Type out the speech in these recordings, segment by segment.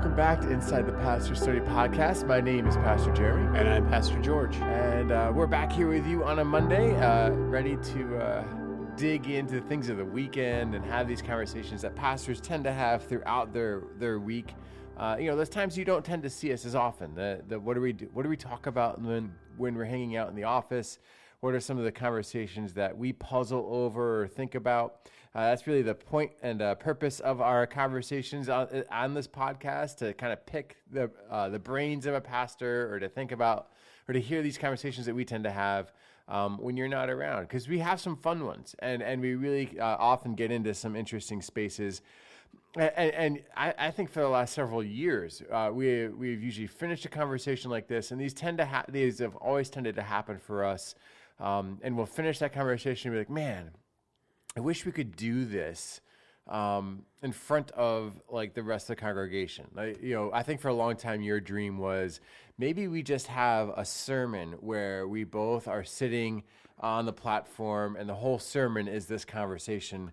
Welcome back to Inside the Pastor Study Podcast. My name is Pastor Jeremy. And I'm Pastor George. And we're back here with you on a Monday, ready to dig into the things of the weekend and have these conversations that pastors tend to have throughout their week. There's times you don't tend to see us as often. What do we do? What do we talk about when we're hanging out in the office? What are some of the conversations that we puzzle over or think about? That's really the point and purpose of our conversations on this podcast, to kind of pick the brains of a pastor, or to think about, or to hear these conversations that we tend to have when you're not around, because we have some fun ones, and we really often get into some interesting spaces. And I think for the last several years, we've usually finished a conversation like this, and these have always tended to happen for us. And we'll finish that conversation and be like, man, I wish we could do this in front of like the rest of the congregation. I think for a long time your dream was maybe we just have a sermon where we both are sitting on the platform and the whole sermon is this conversation.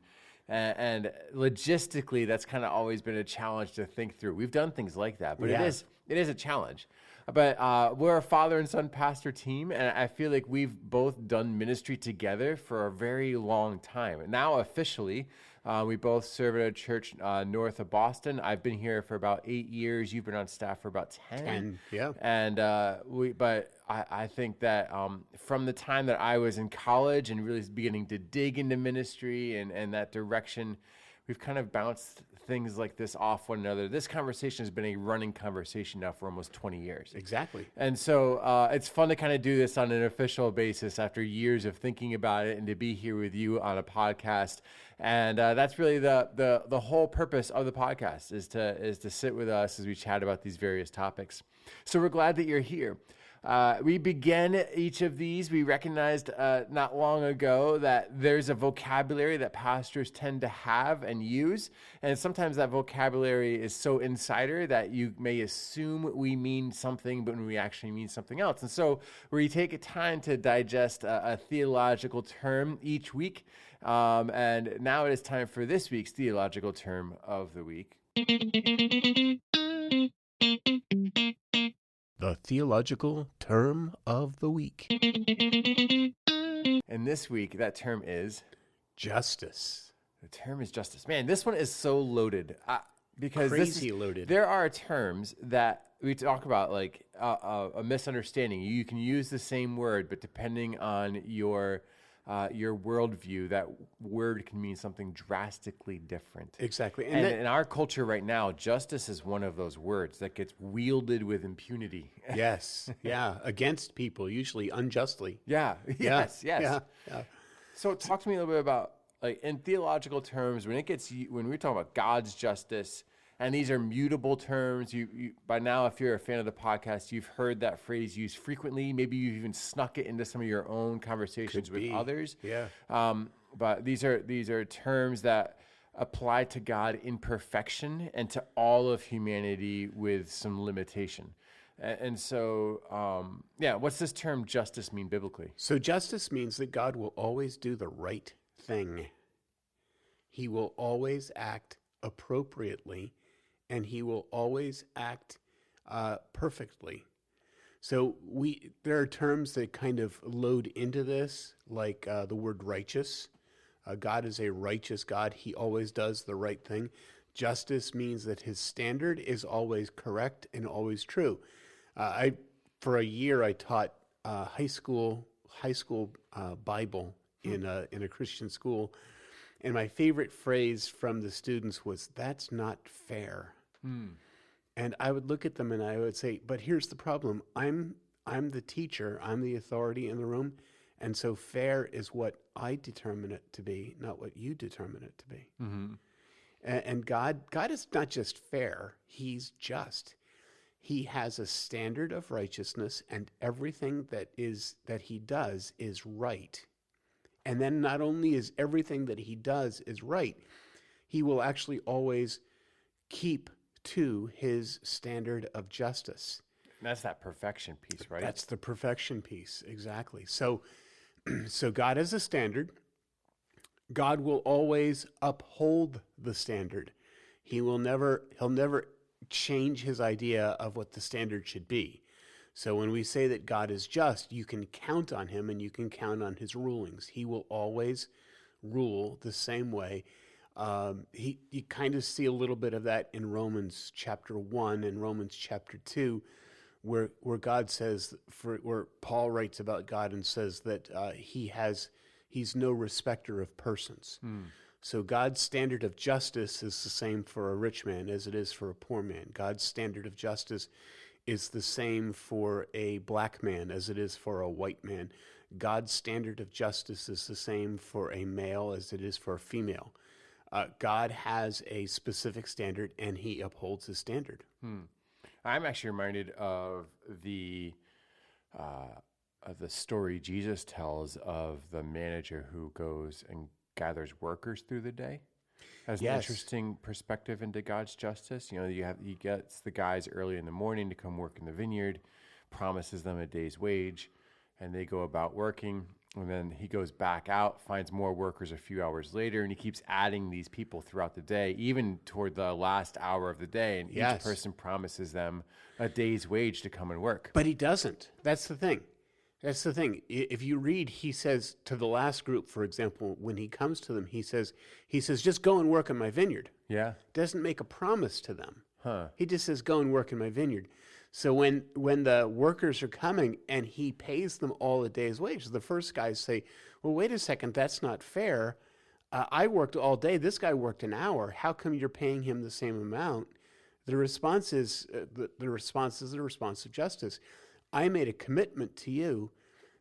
And logistically, that's kind of always been a challenge to think through. We've done things like that, but it is a challenge. But we're a father and son pastor team, and I feel like we've both done ministry together for a very long time. Now, officially, we both serve at a church north of Boston. I've been here for about 8 years. You've been on staff for about 10. Yeah. And I think that from the time that I was in college and really beginning to dig into ministry and that direction, we've kind of bounced things like this off one another. This conversation has been a running conversation now for almost 20 years. Exactly. And so it's fun to kind of do this on an official basis after years of thinking about it, and to be here with you on a podcast. And that's really the whole purpose of the podcast, is to sit with us as we chat about these various topics. So we're glad that you're here. We begin each of these. We recognized not long ago that there's a vocabulary that pastors tend to have and use, and sometimes that vocabulary is so insider that you may assume we mean something, but when we actually mean something else. And so we take a time to digest a theological term each week, and now it is time for this week's theological term of the week. The theological term of the week. And this week, that term is justice. The term is justice. Man, this one is so loaded because loaded. There are terms that we talk about, like a misunderstanding. You can use the same word, but depending on your worldview, that word can mean something drastically different. Exactly. And in our culture right now, justice is one of those words that gets wielded with impunity. Yes. Yeah. Against people, usually unjustly. Yeah. Yes. Yeah. So talk to me a little bit about, like, in theological terms, when we're talking about God's justice, and these are mutable terms. You by now, if you're a fan of the podcast, you've heard that phrase used frequently. Maybe you've even snuck it into some of your own conversations with others. Yeah. But these are terms that apply to God in perfection and to all of humanity with some limitation. And so, what's this term justice mean biblically? So justice means that God will always do the right thing. He will always act appropriately, and he will always act perfectly. So there are terms that kind of load into this, like the word righteous. God is a righteous God. He always does the right thing. Justice means that his standard is always correct and always true. For a year, I taught high school Bible in a Christian school, and my favorite phrase from the students was, "That's not fair." And I would look at them and I would say, but here's the problem. I'm the teacher. I'm the authority in the room. And so fair is what I determine it to be, not what you determine it to be. Mm-hmm. And God is not just fair. He's just. He has a standard of righteousness, and everything that he does is right. And then not only is everything that he does is right, he will actually always keep to his standard of justice. That's that perfection piece, right? That's the perfection piece, exactly. So God has a standard. God will always uphold the standard. He'll never change his idea of what the standard should be. So when we say that God is just, you can count on him and you can count on his rulings. He will always rule the same way. You kind of see a little bit of that in Romans chapter 1 and Romans chapter 2, where God says, where Paul writes about God and says that he's no respecter of persons. So God's standard of justice is the same for a rich man as it is for a poor man. God's standard of justice is the same for a black man as it is for a white man. God's standard of justice is the same for a male as it is for a female. God has a specific standard, and he upholds his standard. I'm actually reminded of the story Jesus tells of the manager who goes and gathers workers through the day. Has an interesting perspective into God's justice. You know, he gets the guys early in the morning to come work in the vineyard, promises them a day's wage, and they go about working. And then he goes back out, finds more workers a few hours later, and he keeps adding these people throughout the day, even toward the last hour of the day. And each person promises them a day's wage to come and work. But he doesn't. That's the thing. If you read, he says to the last group, for example, when he comes to them, he says, just go and work in my vineyard. Yeah. Doesn't make a promise to them. He just says, go and work in my vineyard. So when the workers are coming and he pays them all a day's wage, the first guys say, well, wait a second, that's not fair. I worked all day. This guy worked an hour. How come you're paying him the same amount? The response is the response of justice. I made a commitment to you.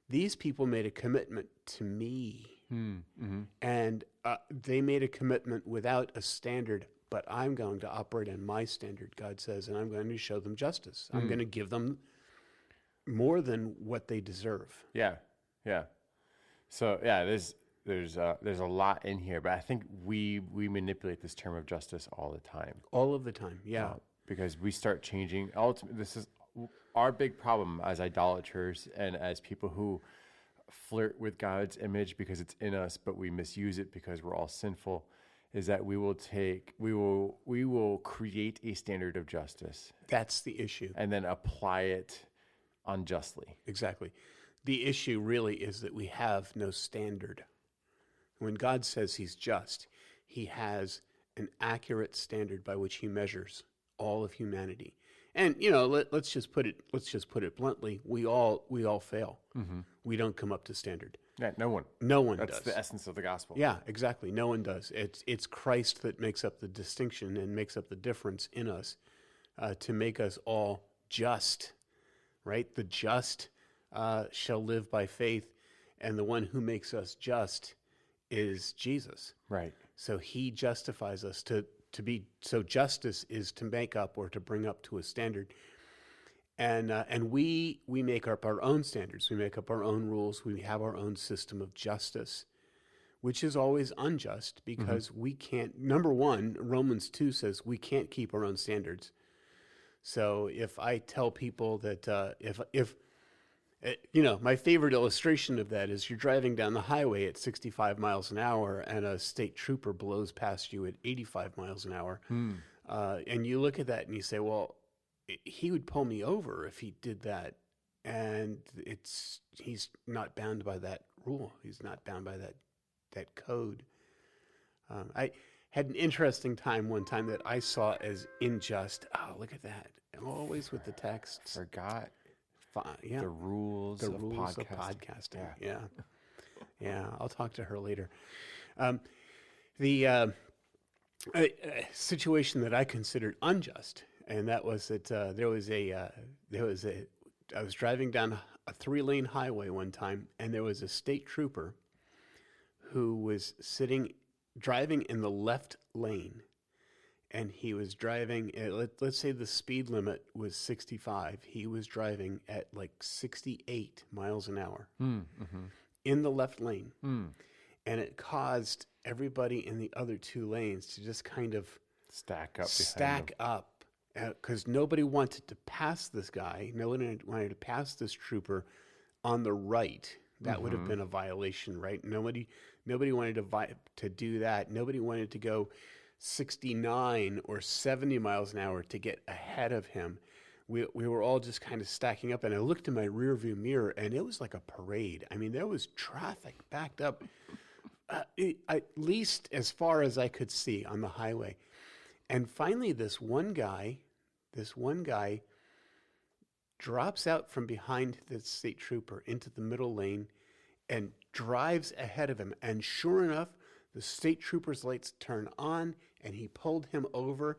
These people made a commitment to me. And they made a commitment without a standard, but I'm going to operate on my standard, God says, and I'm going to show them justice. I'm going to give them more than what they deserve. Yeah. So there's a lot in here, but I think we manipulate this term of justice all the time. All of the time, yeah. Because we start changing. Ultimately, this is our big problem as idolaters and as people who flirt with God's image because it's in us, but we misuse it because we're all sinful, is that we will create a standard of justice. That's the issue. And then apply it unjustly. Exactly. The issue really is that we have no standard. When God says he's just, he has an accurate standard by which he measures all of humanity. And let's just put it bluntly, we all fail. We don't come up to standard. Yeah, no one. Does. That's the essence of the gospel. Yeah, exactly. No one does. It's Christ that makes up the distinction and makes up the difference in us to make us all just, right? The just shall live by faith, and the one who makes us just is Jesus. Right. So he justifies us to be. So justice is to make up or to bring up to a standard. And we make up our own standards. We make up our own rules. We have our own system of justice, which is always unjust because we can't. Number one, Romans 2 says we can't keep our own standards. So if I tell people that if my favorite illustration of that is you're driving down the highway at 65 miles an hour and a state trooper blows past you at 85 miles an hour, and you look at that and you say, well, he would pull me over if he did that, and he's not bound by that rule. He's not bound by that code. I had an interesting time one time that I saw as unjust. Oh, look at that! Always with the texts. Forgot. Yeah. The rules of podcasting. Yeah. I'll talk to her later. The situation that I considered unjust. And that was that I was driving down a 3-lane highway one time, and there was a state trooper who was driving in the left lane, and he was driving, let's say the speed limit was 65. He was driving at like 68 miles an hour in the left lane. And it caused everybody in the other 2 lanes to just kind of stack up. Because nobody wanted to pass this guy. Nobody wanted to pass this trooper on the right. That would have been a violation, right? Nobody wanted to do that. Nobody wanted to go 69 or 70 miles an hour to get ahead of him. We were all just kind of stacking up, and I looked in my rearview mirror, and it was like a parade. I mean, there was traffic backed up, at least as far as I could see on the highway. And finally, this one guy drops out from behind the state trooper into the middle lane and drives ahead of him. And sure enough, the state trooper's lights turn on, and he pulled him over.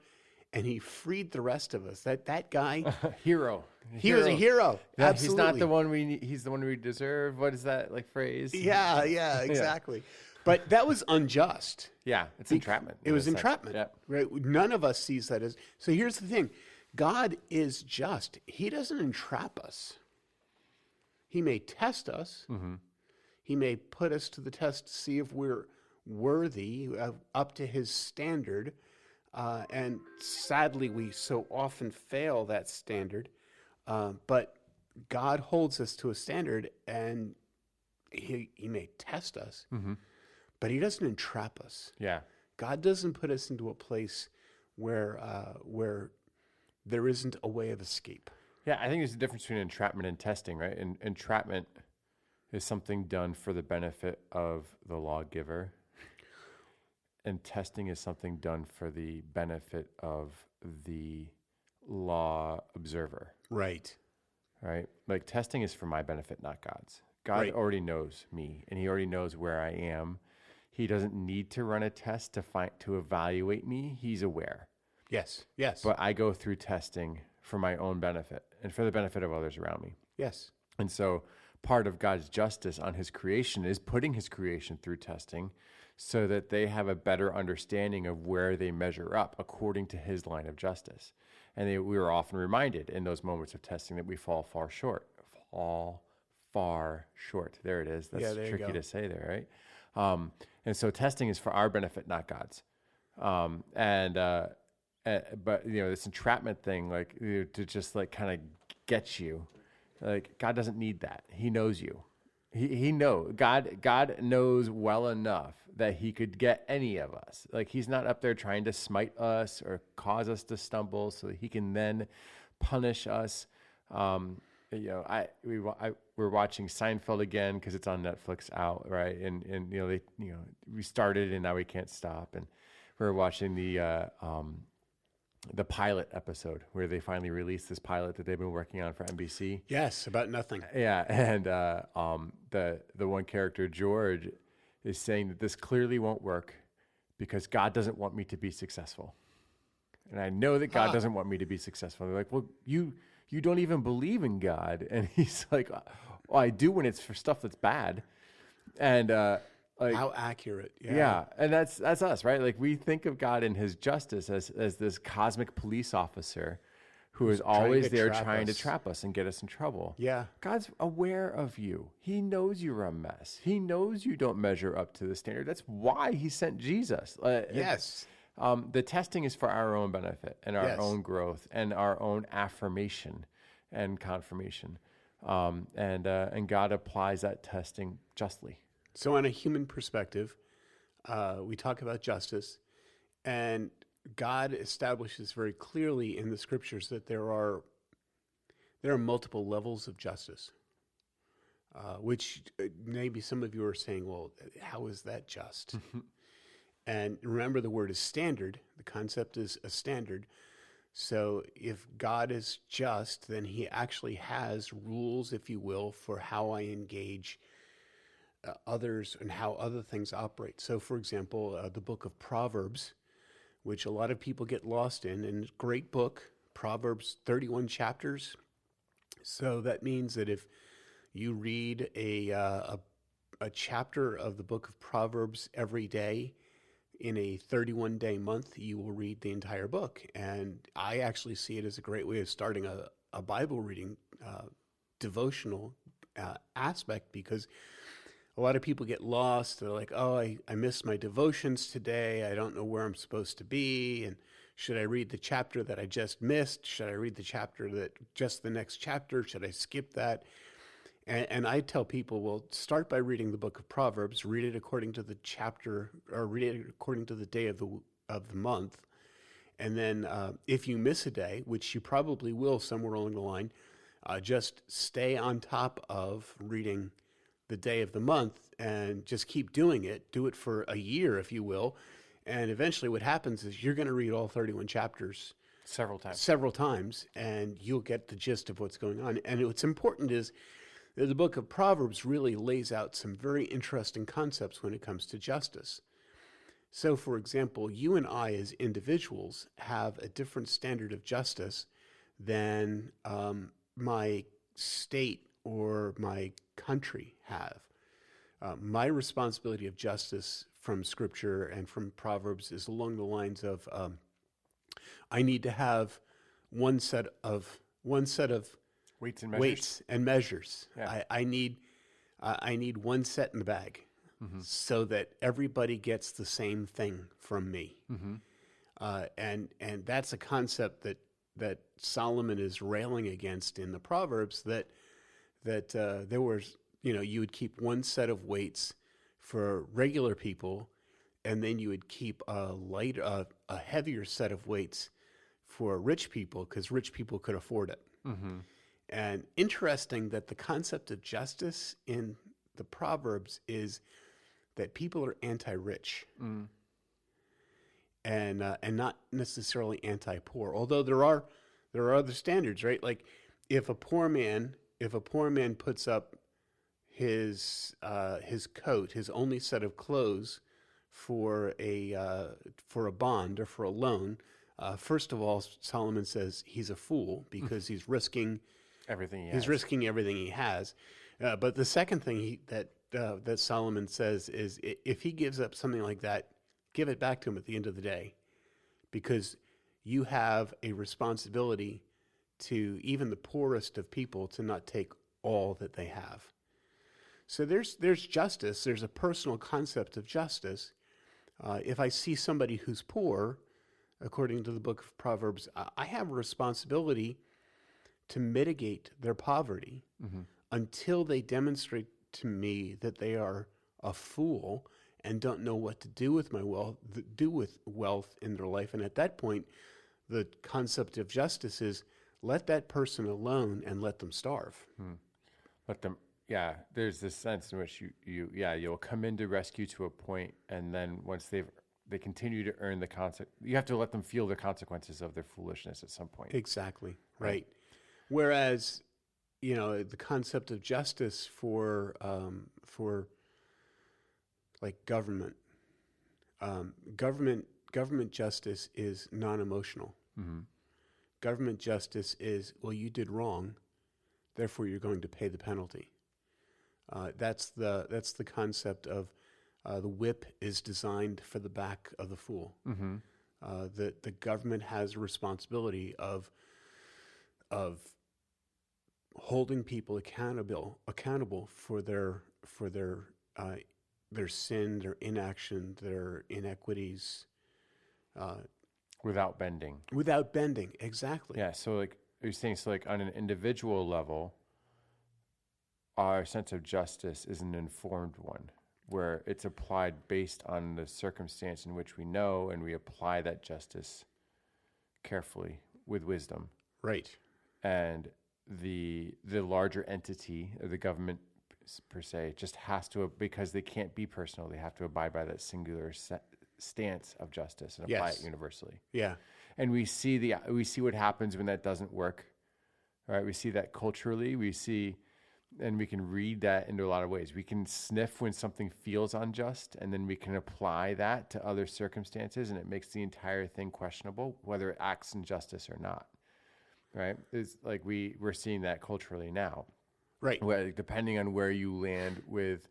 And he freed the rest of us. That guy, hero. He was a hero. Yeah, Absolutely. he's not the one we need. He's the one we deserve. What is that like phrase? Yeah, exactly. But that was unjust. Yeah, it's entrapment. It was entrapment. Yeah. Right? None of us sees that as. So here's the thing: God is just. He doesn't entrap us. He may test us. Mm-hmm. He may put us to the test to see if we're worthy up to His standard. And sadly, we so often fail that standard. But God holds us to a standard, and He may test us, but He doesn't entrap us. Yeah. God doesn't put us into a place where there isn't a way of escape. Yeah, I think there's a difference between entrapment and testing, right? And entrapment is something done for the benefit of the lawgiver. And testing is something done for the benefit of the law observer. Right. Right? Like testing is for my benefit, not God's. God already knows me, and He already knows where I am. He doesn't need to run a test to evaluate me. He's aware. Yes. But I go through testing for my own benefit and for the benefit of others around me. Yes. And so part of God's justice on His creation is putting His creation through testing so that they have a better understanding of where they measure up according to His line of justice. And we are often reminded in those moments of testing that we fall far short. There it is. That's tricky to say there, right? And so testing is for our benefit, not God's. But this entrapment thing, like to just like kind of get you, like God doesn't need that. He knows you. He knows. God knows well enough that He could get any of us. Like He's not up there trying to smite us or cause us to stumble so that He can then punish us. We're watching Seinfeld again because it's on Netflix out, right? And we started and now we can't stop. And we're watching the pilot episode where they finally released this pilot that they've been working on for NBC. Yes, about nothing. Yeah, and the one character, George, is saying that this clearly won't work because God doesn't want me to be successful. And I know that God doesn't want me to be successful. And they're like, well, you don't even believe in God. And he's like, well, I do when it's for stuff that's bad. And how accurate. Yeah. And that's us, right? Like we think of God in His justice as this cosmic police officer who is always there trying to trap us and get us in trouble. Yeah. God's aware of you. He knows you're a mess. He knows you don't measure up to the standard. That's why He sent Jesus. Yes. The testing is for our own benefit and our own growth and our own affirmation and confirmation. And God applies that testing justly. So on a human perspective, we talk about justice, and God establishes very clearly in the scriptures that there are multiple levels of justice, which maybe some of you are saying, well, how is that just? And remember, the word is standard. The concept is a standard. So if God is just, then He actually has rules, if you will, for how I engage others and how other things operate. So, for example, the book of Proverbs, which a lot of people get lost in, and it's a great book, Proverbs, 31 chapters. So that means that if you read a chapter of the book of Proverbs every day in a 31-day month, you will read the entire book. And I actually see it as a great way of starting a Bible reading devotional aspect, because a lot of people get lost. They're like, oh, I missed my devotions today. I don't know where I'm supposed to be. And should I read the chapter that I just missed? Should I read the chapter that just the next chapter? Should I skip that? And I tell people, well, start by reading the book of Proverbs, read it according to the chapter, or read it according to the day of the of the month. And then if you miss a day, which you probably will somewhere along the line, just stay on top of reading the day of the month and just keep doing it. Do it for a year, if you will. And eventually what happens is you're going to read all 31 chapters Several times. And you'll get the gist of what's going on. And what's important is that the book of Proverbs really lays out some very interesting concepts when it comes to justice. So, for example, you and I as individuals have a different standard of justice than my state or my country have. My responsibility of justice from Scripture and from Proverbs is along the lines of I need to have one set of Weights and measures. weights and measures. Yeah. I need one set in the bag. Mm-hmm. So that everybody gets the same thing from me. Mm-hmm. And that's a concept that Solomon is railing against in the Proverbs, that there was, you would keep one set of weights for regular people, and then you would keep a heavier set of weights for rich people, because rich people could afford it. Mm-hmm. And interesting that the concept of justice in the Proverbs is that people are anti-rich and not necessarily anti-poor. Although there are other standards, right? Like if a poor man puts up his coat, his only set of clothes for a bond or for a loan, first of all, Solomon says he's a fool because he's risking everything he has. He's risking everything he has. But the second thing that Solomon says is if he gives up something like that, give it back to him at the end of the day, because you have a responsibility to even the poorest of people to not take all that they have. So there's justice. There's a personal concept of justice. If I see somebody who's poor, according to the book of Proverbs, I have a responsibility to mitigate their poverty until they demonstrate to me that they are a fool and don't know what to do with wealth in their life. And at that point, the concept of justice is let that person alone and let them starve. Let them. Yeah, there's this sense in which you'll come in to rescue to a point, and then once they continue to earn the consequence, you have to let them feel the consequences of their foolishness at some point. Exactly, right. Whereas, the concept of justice for like government justice is non-emotional. Mm-hmm. Government justice is, well, you did wrong, therefore you're going to pay the penalty. That's the concept of the whip is designed for the back of the fool. Mm-hmm. The government has a responsibility of holding people accountable for their sin, their inaction, their inequities, without bending. Without bending, exactly. Yeah. So, like you're saying, on an individual level, our sense of justice is an informed one, where it's applied based on the circumstance in which we know, and we apply that justice carefully with wisdom. Right. And the larger entity, or the government per se, just has to, because they can't be personal, they have to abide by that singular stance of justice and apply it universally. Yeah. And we see what happens when that doesn't work. Right? We see that culturally. We see, and we can read that into a lot of ways. We can sniff when something feels unjust, and then we can apply that to other circumstances, and it makes the entire thing questionable, whether it acts in justice or not. Right? It's like we're seeing that culturally now. Right. Where, depending on where you land with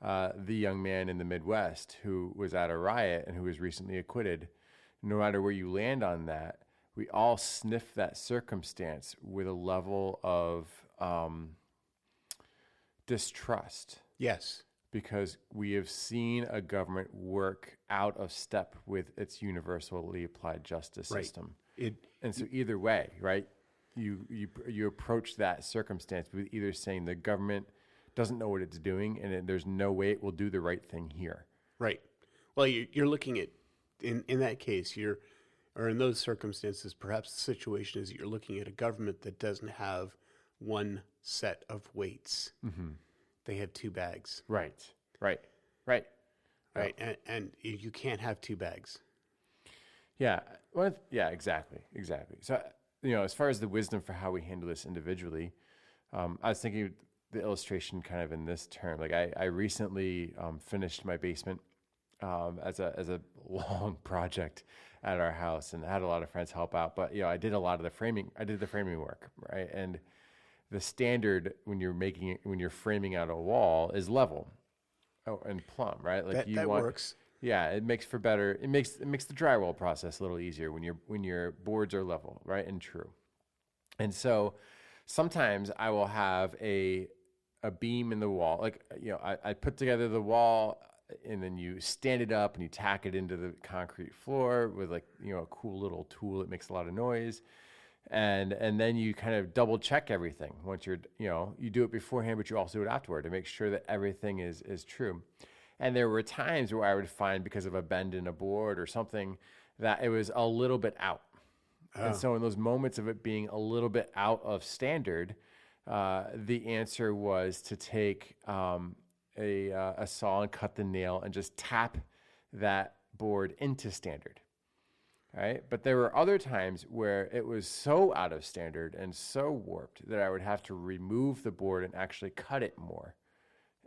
the young man in the Midwest who was at a riot and who was recently acquitted, no matter where you land on that, we all sniff that circumstance with a level of distrust. Yes. Because we have seen a government work out of step with its universally applied justice system. And so either way, right, you approach that circumstance with either saying the government doesn't know what it's doing and there's no way it will do the right thing here. Right. Well, you're looking at in that case, or in those circumstances, perhaps the situation is that you're looking at a government that doesn't have one set of weights. Mm-hmm. They have two bags. Right. And you can't have two bags. Yeah. Well, yeah, exactly. So, as far as the wisdom for how we handle this individually, I was thinking the illustration kind of in this term. Like I recently finished my basement as a long project at our house, and had a lot of friends help out. But I did a lot of the framing. I did the framing work, right? And the standard when you're framing out a wall is level, and plumb, right? Like that works. Yeah, it makes for better. It makes the drywall process a little easier when your boards are level, right, and true. And so sometimes I will have a beam in the wall. Like I put together the wall, and then you stand it up and you tack it into the concrete floor with a cool little tool that makes a lot of noise. And then you kind of double check everything once you do it beforehand, but you also do it afterward to make sure that everything is true. And there were times where I would find, because of a bend in a board or something, that it was a little bit out. Oh. And so in those moments of it being a little bit out of standard, the answer was to take a saw and cut the nail and just tap that board into standard. Right? But there were other times where it was so out of standard and so warped that I would have to remove the board and actually cut it more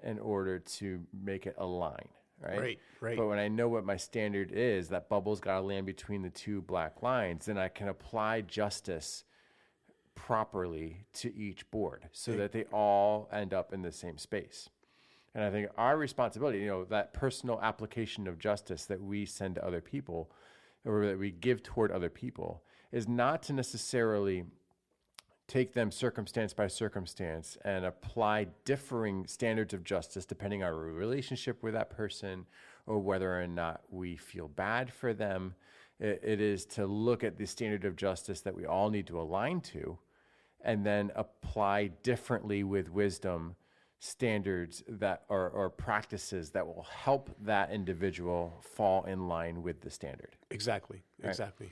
in order to make it align. Right. But when I know what my standard is, that bubble's got to land between the two black lines, then I can apply justice properly to each board so that they all end up in the same space. And I think our responsibility, that personal application of justice that we send to other people, or that we give toward other people, is not to necessarily take them circumstance by circumstance and apply differing standards of justice depending on our relationship with that person or whether or not we feel bad for them. It is to look at the standard of justice that we all need to align to, and then apply differently with wisdom standards that or practices that will help that individual fall in line with the standard. Exactly.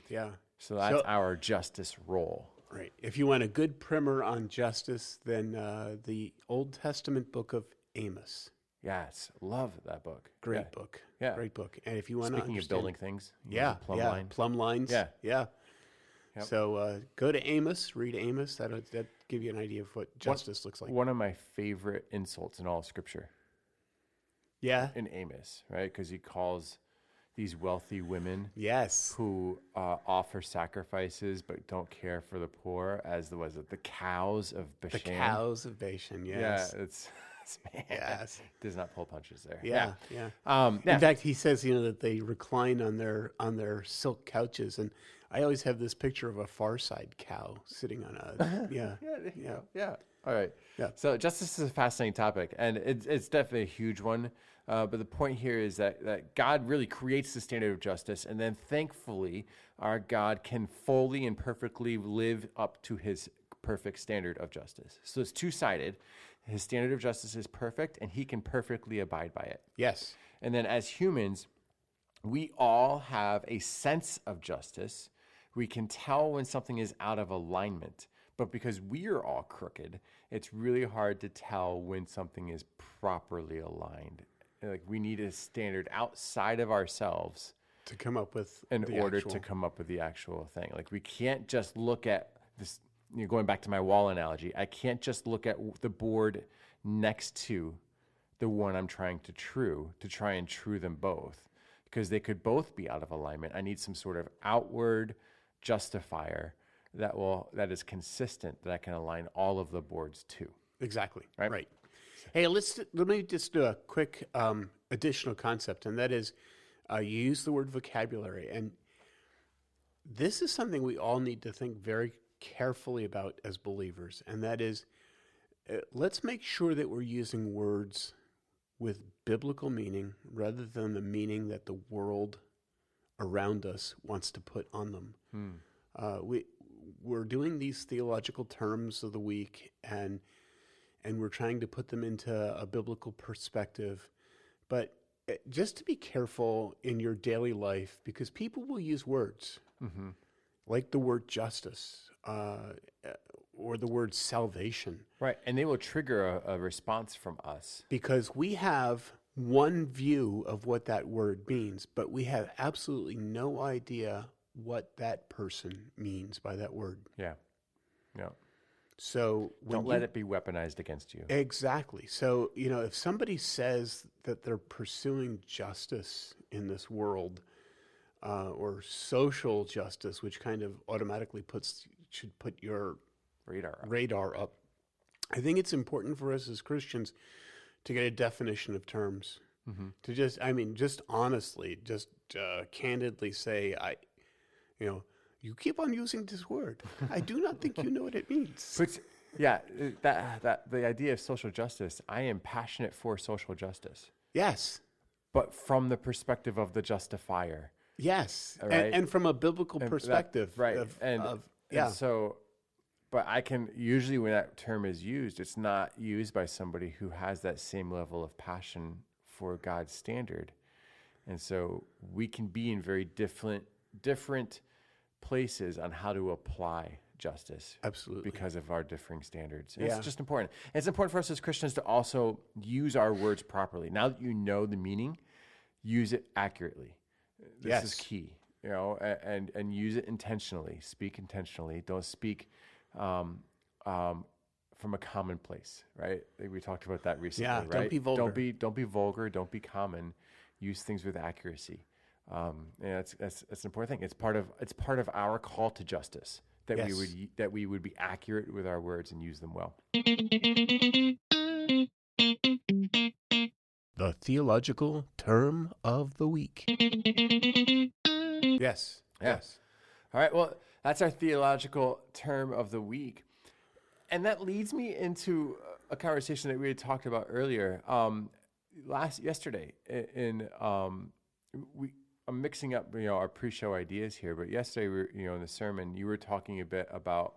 Yeah. So that's our justice role. Right. If you want a good primer on justice, then the Old Testament book of Amos. Yes, love that book. Great book. And if you want Speaking of building things, plumb lines. Yeah. Yep. So go to Amos, read Amos. That'll give you an idea of what justice looks like. One of my favorite insults in all of Scripture. Yeah. In Amos, right? Because he calls these wealthy women, yes, who offer sacrifices but don't care for the poor, as the cows of Bashan. The cows of Bashan. Yes. Yeah, it's man, yes, does not pull punches there. Yeah. In fact, he says that they recline on their silk couches, and I always have this picture of a Far Side cow sitting on a yeah. All right. Yeah. So justice is a fascinating topic, and it's definitely a huge one. But the point here is that God really creates the standard of justice, and then thankfully our God can fully and perfectly live up to his perfect standard of justice. So it's two-sided. His standard of justice is perfect, and he can perfectly abide by it. Yes. And then as humans, we all have a sense of justice. We can tell when something is out of alignment. But because we are all crooked, it's really hard to tell when something is properly aligned. Like, we need a standard outside of ourselves to come up with to come up with the actual thing. Like, we can't just look at this, going back to my wall analogy, I can't just look at the board next to the one I'm trying to try and true them both, because they could both be out of alignment. I need some sort of outward justifier that is consistent, that I can align all of the boards to. Exactly. Right. Hey, let me just do a quick additional concept, and that is you use the word vocabulary. And this is something we all need to think very carefully about as believers, and that is let's make sure that we're using words with biblical meaning rather than the meaning that the world around us wants to put on them. We're doing these theological terms of the week, and we're trying to put them into a biblical perspective. But just to be careful in your daily life, because people will use words like the word justice or the word salvation. Right. And they will trigger a response from us. Because we have one view of what that word means, but we have absolutely no idea what that person means by that word. Yeah. Yeah. So don't let it be weaponized against you. Exactly. So, if somebody says that they're pursuing justice in this world, or social justice, which kind of automatically should put your radar up. I think it's important for us as Christians to get a definition of terms. To just honestly, candidly say, you keep on using this word. I do not think you know what it means. But, yeah, that the idea of social justice, I am passionate for social justice. Yes. But from the perspective of the justifier. Yes. Right? And from a biblical perspective. And so, but I can, usually when that term is used, it's not used by somebody who has that same level of passion for God's standard. And so we can be in very different places on how to apply justice. Absolutely. Because of our differing standards. It's just important. And it's important for us as Christians to also use our words properly. Now that you know the meaning, use it accurately. This is key, and use it intentionally. Speak intentionally. Don't speak from a common place, right? We talked about that recently, right? Don't be vulgar. Don't be vulgar. Don't be common. Use things with accuracy. And that's an important thing. It's part of our call to justice that we would be accurate with our words and use them well. The theological term of the week. Yes. All right. Well, that's our theological term of the week. And that leads me into a conversation that we had talked about earlier. Yesterday I'm mixing up, our pre-show ideas here, but yesterday in the sermon, you were talking a bit about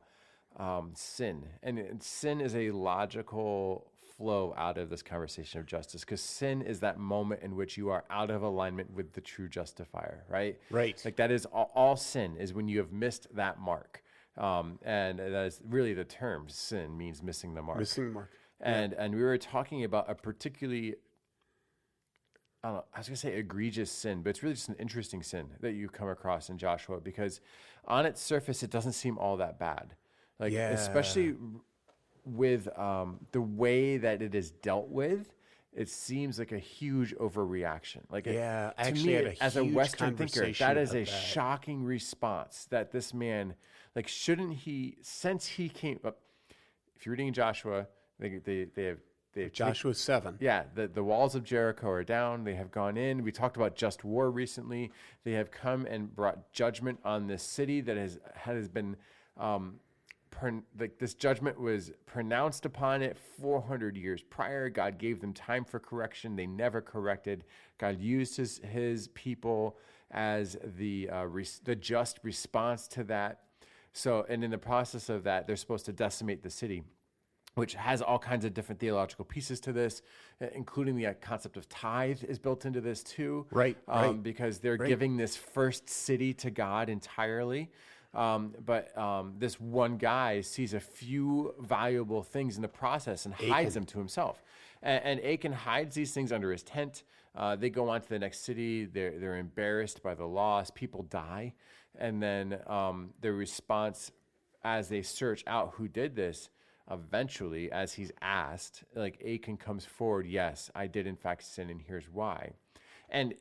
sin, and sin is a logical flow out of this conversation of justice, because sin is that moment in which you are out of alignment with the true justifier, right? Right. Like that is all sin is when you have missed that mark. And that is really the term. Sin means missing the mark. Missing the mark. And we were talking about a particularly, I was going to say egregious sin, but it's really just an interesting sin that you come across in Joshua, because on its surface, it doesn't seem all that bad. Especially with the way that it is dealt with, it seems like a huge overreation. As a Western thinker, that is a shocking response that this man, shouldn't he, since he came up, if you're reading Joshua, they have Joshua 7. Yeah, the walls of Jericho are down. They have gone in. We talked about just war recently. They have come and brought judgment on this city that has been, this judgment was pronounced upon it 400 years prior. God gave them time for correction. They never corrected. God used his people as the just response to that. So, and in the process of that, they're supposed to decimate the city, which has all kinds of different theological pieces to this, including the concept of tithe is built into this too. Right. Because they're giving this first city to God entirely. But this one guy sees a few valuable things in the process and hides them to himself. And Achan hides these things under his tent. They go on to the next city. They're embarrassed by the loss. People die. And then their response as they search out who did this, eventually, as he's asked, Achan comes forward, yes, I did in fact sin, and here's why. And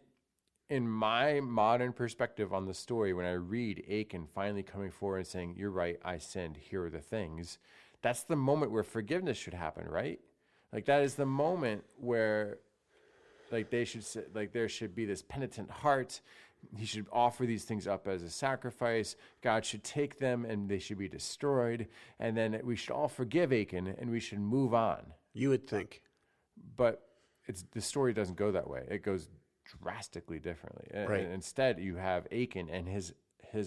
in my modern perspective on the story, when I read Achan finally coming forward and saying, you're right, I sinned, here are the things, that's the moment where forgiveness should happen, right? That is the moment where they should say, there should be this penitent heart. He should offer these things up as a sacrifice. God should take them and they should be destroyed. And then we should all forgive Achan and we should move on. You would think. But the story doesn't go that way. It goes drastically differently. Right. And instead, you have Achan and his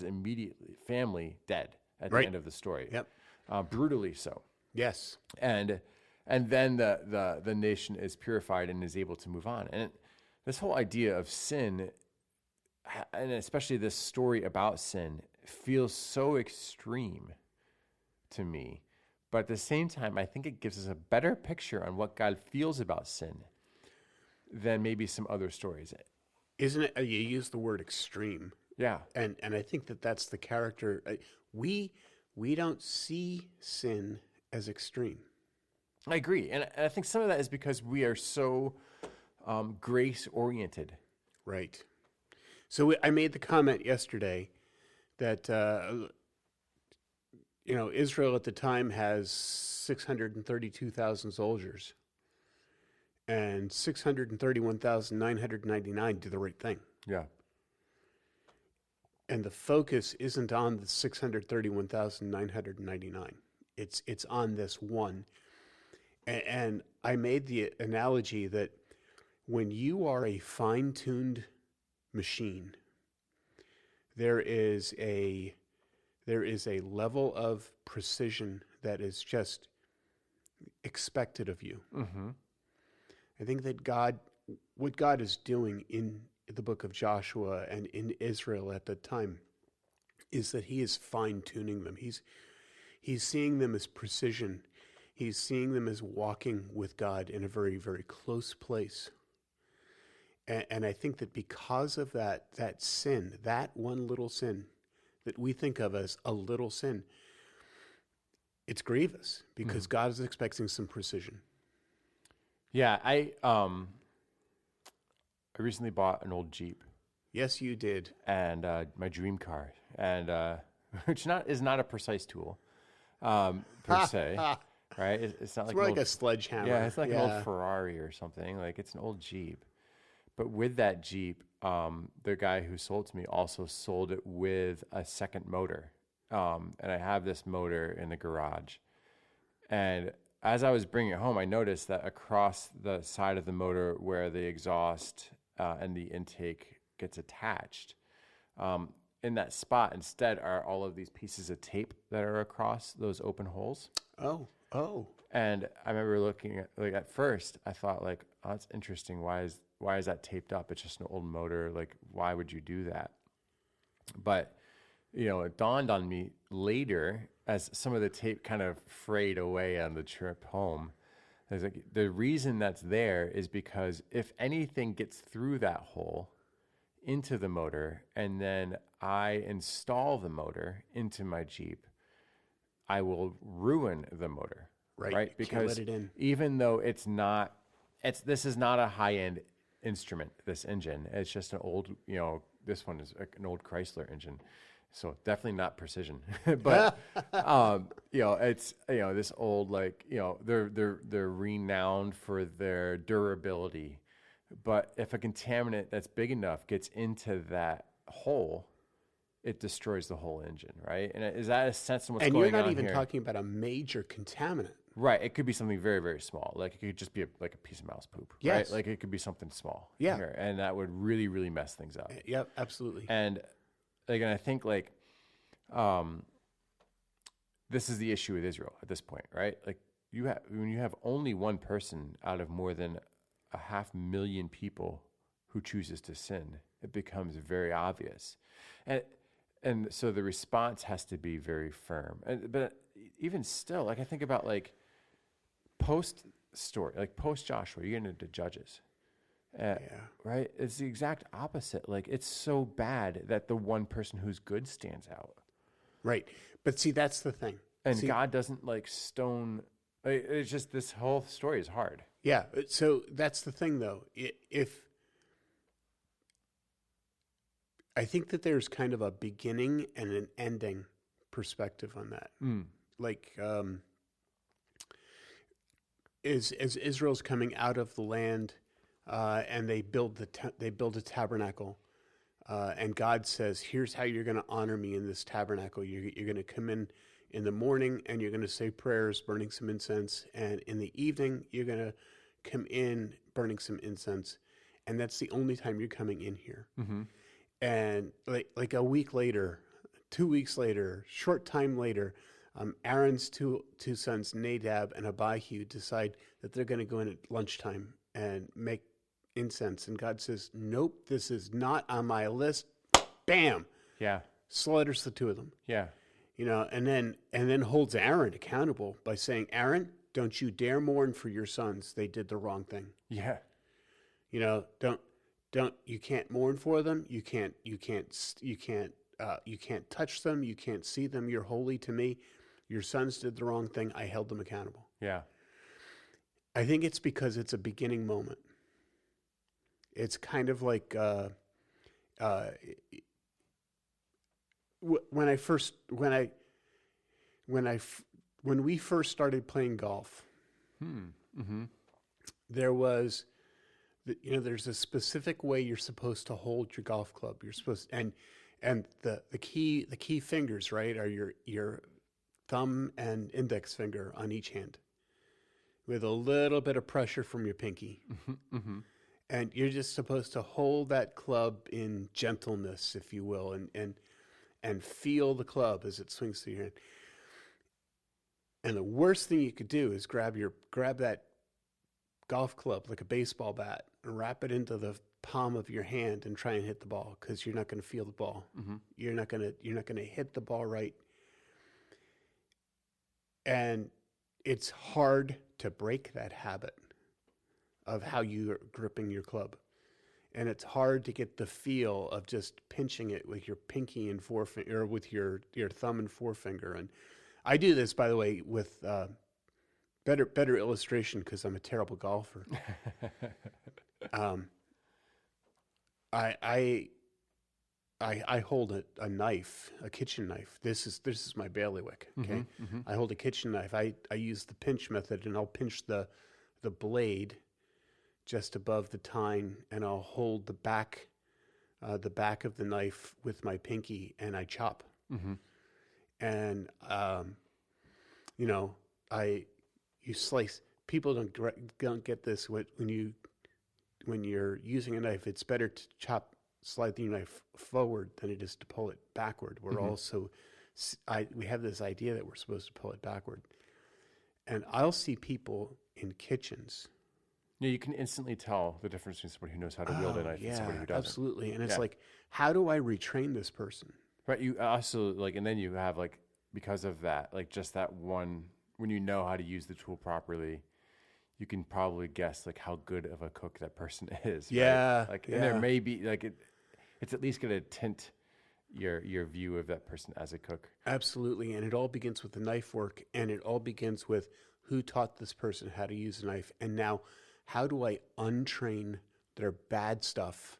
immediate family dead at the end of the story. Yep. Brutally so. Yes. And then the nation is purified and is able to move on. And this whole idea of sin, and especially this story about sin, feels so extreme to me. But at the same time, I think it gives us a better picture on what God feels about sin than maybe some other stories. Isn't it? You use the word extreme. Yeah. And I think that that's the character. We don't see sin as extreme. I agree. And I think some of that is because we are so grace-oriented. Right. So I made the comment yesterday that, Israel at the time has 632,000 soldiers, and 631,999 do the right thing. Yeah. And the focus isn't on the 631,999. It's on this one. And I made the analogy that when you are a fine-tuned machine, there is a level of precision that is just expected of you. Mm-hmm. I think that what God is doing in the book of Joshua and in Israel at the time is that he is fine-tuning them. He's seeing them as precision. He's seeing them as walking with God in a very, very close place. And I think that because of that sin, that one little sin that we think of as a little sin, it's grievous because God is expecting some precision. Yeah, I recently bought an old Jeep. Yes, you did. And my dream car, and which is not a precise tool per se, right? It's not It's like more like a sledgehammer. Yeah, it's like an old Ferrari or something. Like it's an old Jeep. But with that Jeep, the guy who sold to me also sold it with a second motor. And I have this motor in the garage. And as I was bringing it home, I noticed that across the side of the motor where the exhaust and the intake gets attached, in that spot instead are all of these pieces of tape that are across those open holes. Oh. And I remember looking at, like, at first I thought, like, oh, that's interesting. Why is that taped up? It's just an old motor. Like, why would you do that? But, it dawned on me later as some of the tape kind of frayed away on the trip home. I was like, the reason that's there is because if anything gets through that hole into the motor and then I install the motor into my Jeep, I will ruin the motor. Right? Because let it in. Even though this is not a high-end instrument, this engine. It's just an old, this one is an old Chrysler engine. So definitely not precision, but, it's, this old, like, they're renowned for their durability, but if a contaminant that's big enough gets into that hole, it destroys the whole engine, right? And is that a sense of what's going on here? And you're not even talking about a major contaminant. Right. It could be something very, very small. Like it could just be like a piece of mouse poop. Yes. Right? Like it could be something small. Yeah. Here, and that would really, really mess things up. Yep, absolutely. And again, I think this is the issue with Israel at this point, right? Like when you have only one person out of more than 500,000 people who chooses to sin, it becomes very obvious. And so the response has to be very firm. But even still, like I think about post Joshua, you get into Judges. Right? It's the exact opposite. Like it's so bad that the one person who's good stands out. Right. But see, that's the thing. And God doesn't stone. It's just this whole story is hard. Yeah. So that's the thing, though. I think that there's kind of a beginning and an ending perspective on that. As Israel's coming out of the land, and they build a tabernacle, and God says, "Here's how you're going to honor me in this tabernacle. You're going to come in the morning, and you're going to say prayers, burning some incense, and in the evening you're going to come in burning some incense, and that's the only time you're coming in here." Mm-hmm. And like a week later, 2 weeks later, short time later, Aaron's two sons, Nadab and Abihu, decide that they're going to go in at lunchtime and make incense. And God says, nope, this is not on my list. Bam! Yeah. Slaughters the two of them. Yeah. And then holds Aaron accountable by saying, Aaron, don't you dare mourn for your sons. They did the wrong thing. Yeah. You can't mourn for them. You can't touch them. You can't see them. You're holy to me. Your sons did the wrong thing. I held them accountable. Yeah. I think it's because it's a beginning moment. It's kind of like when we first started playing golf. Mm-hmm. There was, there's a specific way you're supposed to hold your golf club. You're supposed and the key fingers, right, are your thumb and index finger on each hand, with a little bit of pressure from your pinky. Mm-hmm. Mm-hmm. And you're just supposed to hold that club in gentleness, if you will, and feel the club as it swings through your hand. And the worst thing you could do is grab that golf club like a baseball bat and wrap it into the palm of your hand and try and hit the ball, because you're not going to feel the ball. Mm-hmm. You're not going to hit the ball right. And it's hard to break that habit of how you're gripping your club. And it's hard to get the feel of just pinching it with your pinky and forefinger, or with your thumb and forefinger. And I do this, by the way, with better illustration, because I'm a terrible golfer. I hold a knife, a kitchen knife. This is my bailiwick. Okay, Mm-hmm. Mm-hmm. I I hold a kitchen knife. I use the pinch method, and I'll pinch the blade just above the tine, and I'll hold the back of the knife with my pinky, and I chop. Mm-hmm. And you slice. People don't get this when you're using a knife. It's better to slide the knife forward than it is to pull it backward. We're Mm-hmm. also we have this idea that we're supposed to pull it backward, and I'll see people in kitchens. Yeah, you can instantly tell the difference between somebody who knows how to wield a knife and somebody who doesn't. Absolutely. And it's Yeah. like, how do I retrain this person? Right. You also and then you have because of that, just that one, when you know how to use the tool properly, you can probably guess how good of a cook that person is. Yeah. Right? And there may be it's at least going to tint your view of that person as a cook. Absolutely. And it all begins with the knife work, and it all begins with who taught this person how to use a knife. And now, how do I untrain their bad stuff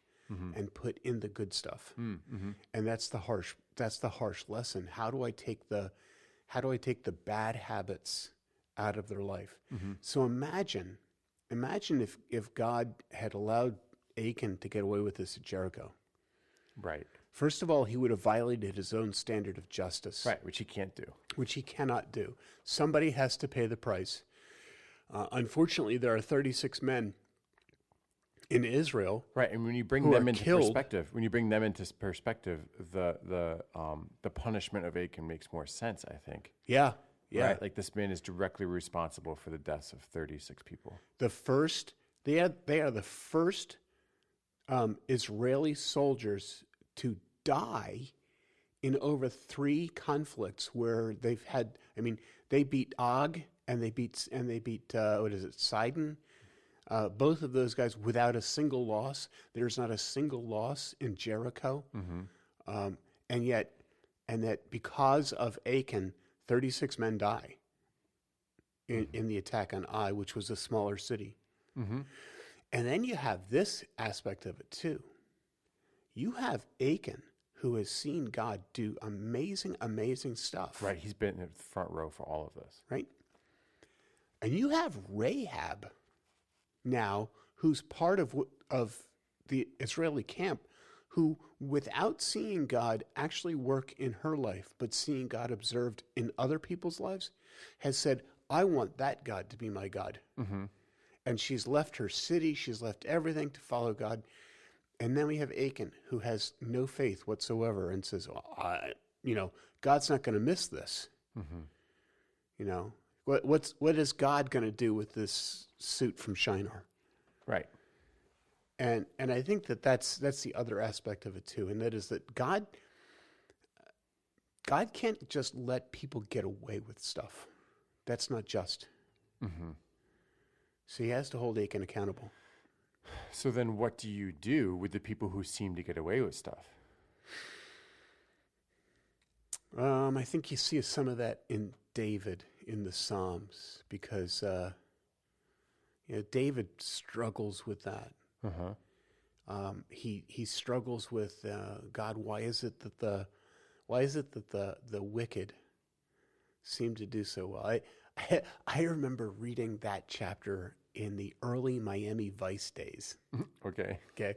and put in the good stuff? Mm-hmm. And that's the harsh lesson. How do I take the bad habits out of their life? Mm-hmm. So imagine if God had allowed Achan to get away with this at Jericho. Right. First of all, he would have violated his own standard of justice. Right, which he can't do. Which he cannot do. Somebody has to pay the price. Unfortunately, there are 36 men in Israel. Right, and when you bring who them are into killed. perspective, the punishment of Achan makes more sense, I think. Yeah. Right? This man is directly responsible for the deaths of 36 people. They are the first Israeli soldiers to die in over 3 conflicts where they've had. They beat Og and they beat Sidon. Both of those guys without a single loss. There's not a single loss in Jericho. Mm-hmm. And yet because of Achan, 36 men die in the attack on Ai, which was a smaller city. Mm-hmm. And then you have this aspect of it too. You have Achan, who has seen God do amazing, amazing stuff. Right, he's been in the front row for all of this. Right? And you have Rahab now, who's part of the Israeli camp, who, without seeing God actually work in her life, but seeing God observed in other people's lives, has said, I want that God to be my God. Mm-hmm. And she's left her city, she's left everything to follow God. And then we have Achan, who has no faith whatsoever and says, God's not going to miss this. Mm-hmm. What is God going to do with this suit from Shinar? Right. And I think that's the other aspect of it too, and that is that God can't just let people get away with stuff. That's not just. Mm-hmm. So he has to hold Achan accountable. So then what do you do with the people who seem to get away with stuff? I think you see some of that in David in the Psalms, because David struggles with that. Uh-huh. He struggles with God. Why is it that the wicked seem to do so well? I remember reading that chapter in the early Miami Vice days. Okay. Okay,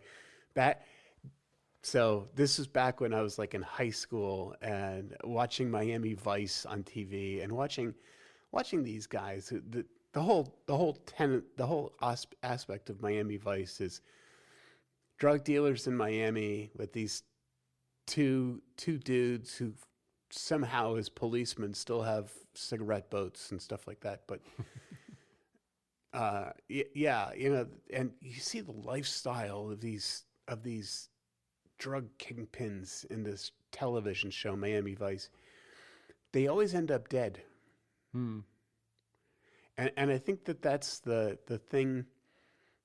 so this is back when I was like in high school and watching Miami Vice on TV and watching these guys. The whole aspect of Miami Vice is drug dealers in Miami with these two dudes who somehow as policemen still have cigarette boats and stuff like that. But yeah, and you see the lifestyle of these drug kingpins in this television show, Miami Vice. They always end up dead. Hmm. And I think that's the thing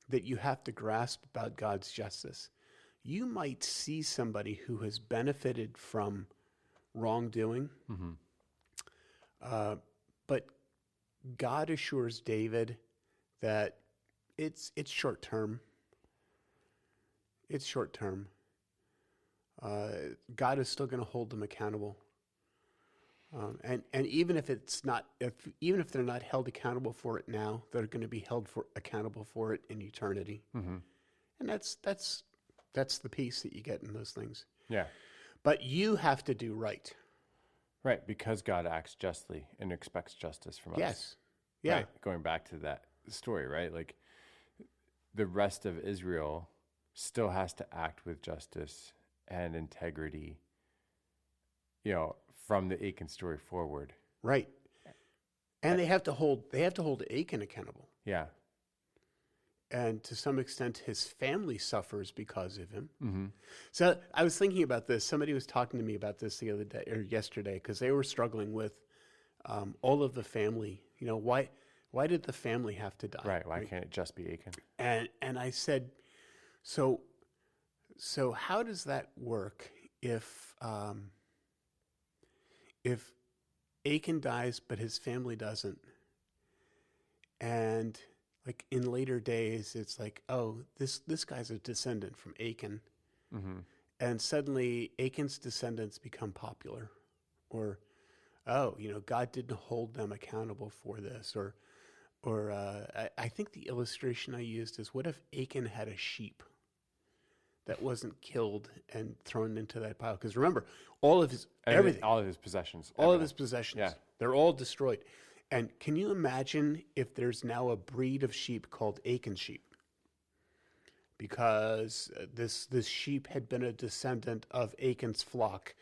that you have to grasp about God's justice. You might see somebody who has benefited from wrongdoing, but God assures David that it's short term. It's short term. God is still going to hold them accountable, and even if they're not held accountable for it now, they're going to be accountable for it in eternity. Mm-hmm. And that's the peace that you get in those things. Yeah. But you have to do right. Right, because God acts justly and expects justice from us. Yes. Yeah. Right? Going back to that story, right? Like the rest of Israel still has to act with justice and integrity, from the Achan story forward. Right. And they have to hold Achan accountable. Yeah. And to some extent, his family suffers because of him. Mm-hmm. So I was thinking about this. Somebody was talking to me about this the other day or yesterday, because they were struggling with all of the family. Why did the family have to die? Right. Why can't it just be Achan? And I said, so how does that work if Achan dies but his family doesn't? And like in later days, it's like, oh, this guy's a descendant from Achan. Mm-hmm. And suddenly Achan's descendants become popular. Or, oh, God didn't hold them accountable for this. Or I think the illustration I used is, what if Achan had a sheep that wasn't killed and thrown into that pile? Because remember, all of his possessions. All of his possessions. Yeah. They're all destroyed. And can you imagine if there's now a breed of sheep called Achan sheep? Because this sheep had been a descendant of Achan's flock,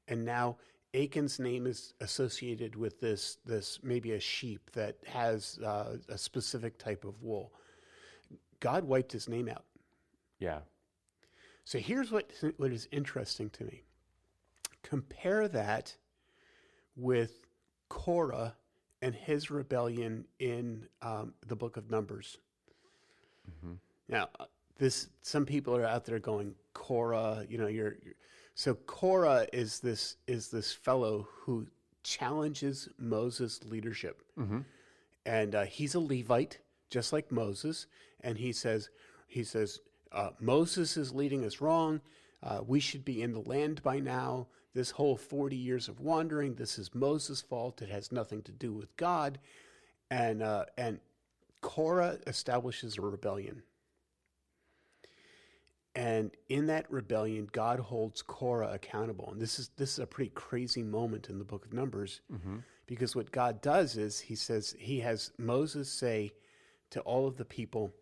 and now Achan's name is associated with this maybe a sheep that has a specific type of wool. God wiped his name out. Yeah. So here's what is interesting to me. Compare that with Korah and his rebellion in the book of Numbers. Mm-hmm. Now, some people are out there going, Korah, so Korah is this fellow who challenges Moses' leadership. Mm-hmm. And he's a Levite, just like Moses. And he says, Moses is leading us wrong. We should be in the land by now. This whole 40 years of wandering, this is Moses' fault. It has nothing to do with God. And Korah establishes a rebellion. And in that rebellion, God holds Korah accountable. And this is a pretty crazy moment in the book of Numbers, Mm-hmm. because what God does is he has Moses say to all of the people,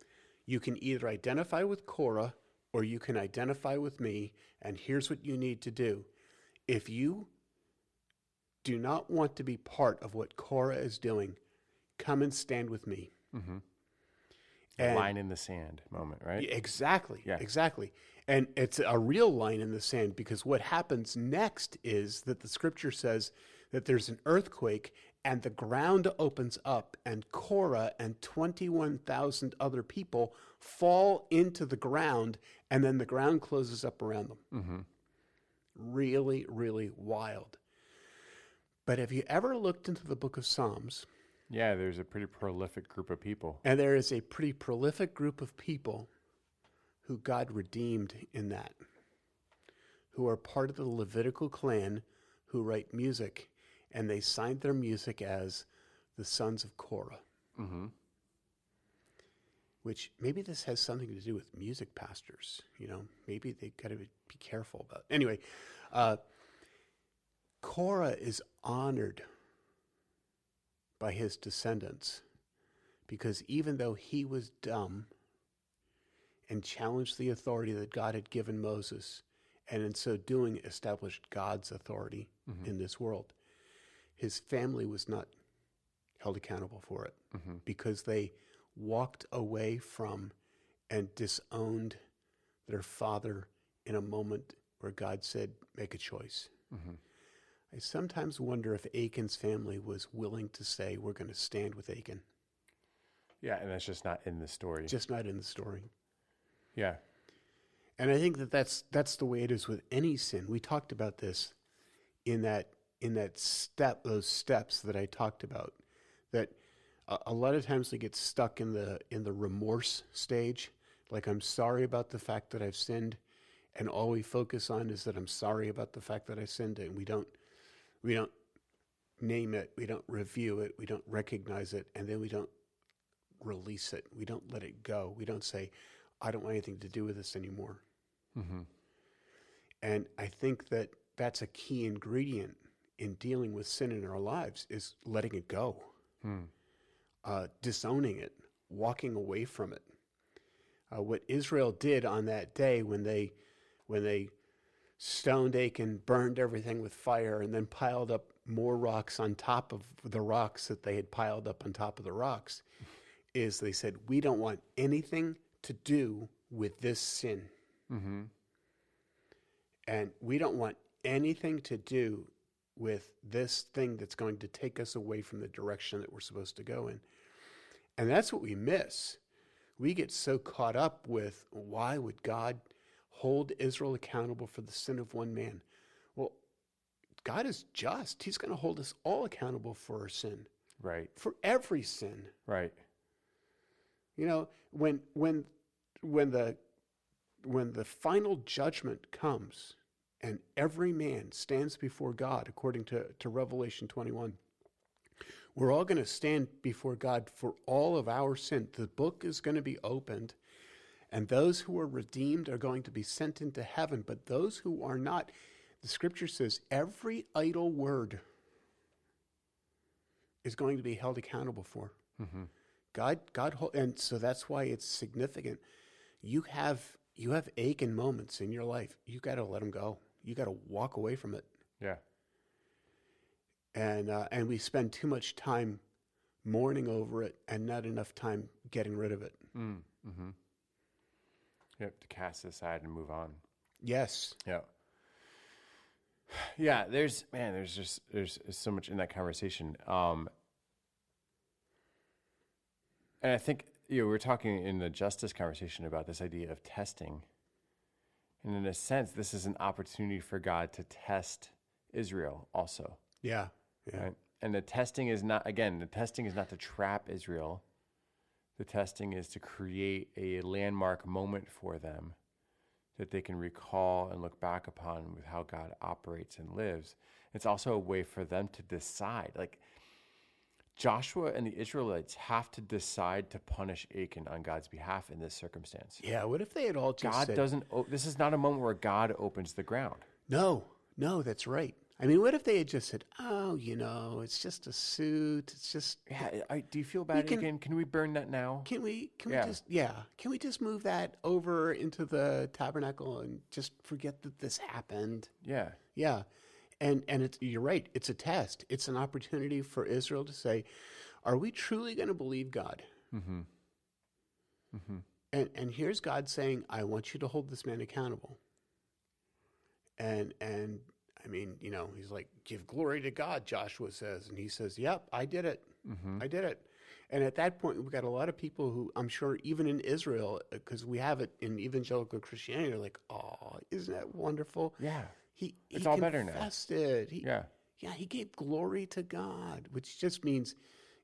you can either identify with Korah or you can identify with me, and here's what you need to do. If you do not want to be part of what Korah is doing, come and stand with me. Mm-hmm. And line in the sand moment, right? exactly, Yeah. exactly. And it's a real line in the sand, because what happens next is that the scripture says that there's an earthquake and the ground opens up, and Korah and 21,000 other people fall into the ground, and then the ground closes up around them. Mm-hmm. Really, really wild. But have you ever looked into the book of Psalms? Yeah, there's a pretty prolific group of people. And there is a pretty prolific group of people who God redeemed in that, who are part of the Levitical clan, who write music, and they signed their music as the sons of Korah. Mm-hmm. Which maybe this has something to do with music pastors. Maybe they got to be careful about. Anyway, Korah is honored by his descendants, because even though he was dumb and challenged the authority that God had given Moses, and in so doing established God's authority in this world, his family was not held accountable for it, because they walked away from and disowned their father in a moment where God said, make a choice. I sometimes wonder if Achan's family was willing to say, we're going to stand with Achan. Yeah, and that's just not in the story. Just not in the story. Yeah. And I think that's the way it is with any sin. We talked about this in that those steps that I talked about, that a lot of times we get stuck in the remorse stage. Like, I'm sorry about the fact that I've sinned, and all we focus on is that I'm sorry about the fact that I sinned, and we don't name it, we don't review it, we don't recognize it, and then we don't release it. We don't let it go. We don't say, I don't want anything to do with this anymore. And I think that that's a key ingredient in dealing with sin in our lives, is letting it go, disowning it, walking away from it. What Israel did on that day when they stoned Achan, burned everything with fire, and then piled up more rocks on top of the rocks that they had piled up on top of the rocks, is they said, we don't want anything to do with this sin. And we don't want anything to do with this thing that's going to take us away from the direction that we're supposed to go in. And that's what we miss. We get so caught up with, why would God hold Israel accountable for the sin of one man? Well, God is just. He's going to hold us all accountable for our sin. Right. For every sin. Right. When the final judgment comes and every man stands before God, according to Revelation 21, we're all going to stand before God for all of our sin. The book is going to be opened, and those who are redeemed are going to be sent into heaven. But those who are not, the scripture says, every idle word is going to be held accountable for. God, and so that's why it's significant. You have Achan moments in your life. You got to let them go. You got to walk away from it. Yeah. And we spend too much time mourning over it and not enough time getting rid of it. You have to cast it aside and move on. Yes. Yeah. Yeah. There's so much in that conversation. And I think, we're talking in the justice conversation about this idea of testing. And in a sense, this is an opportunity for God to test Israel also. Yeah. Right? And the testing is not to trap Israel. The testing is to create a landmark moment for them that they can recall and look back upon with how God operates and lives. It's also a way for them to decide. Like, Joshua and the Israelites have to decide to punish Achan on God's behalf in this circumstance. Yeah, what if they had all just said, this is not a moment where God opens the ground. No, that's right. I mean, what if they had just said, oh, it's just a suit. It's just... Yeah, do you feel bad, Achan? Can we burn that now? Can we just move that over into the tabernacle and just forget that this happened? Yeah. Yeah. And you're right. It's a test. It's an opportunity for Israel to say, are we truly going to believe God? Mm-hmm. And here's God saying, I want you to hold this man accountable. And I mean, he's like, give glory to God, Joshua says. And he says, yep, I did it. Mm-hmm. I did it. And at that point, we've got a lot of people who, I'm sure, even in Israel, because we have it in evangelical Christianity, are like, oh, isn't that wonderful? Yeah. He It's all better now. confessed it. Yeah. He gave glory to God, which just means,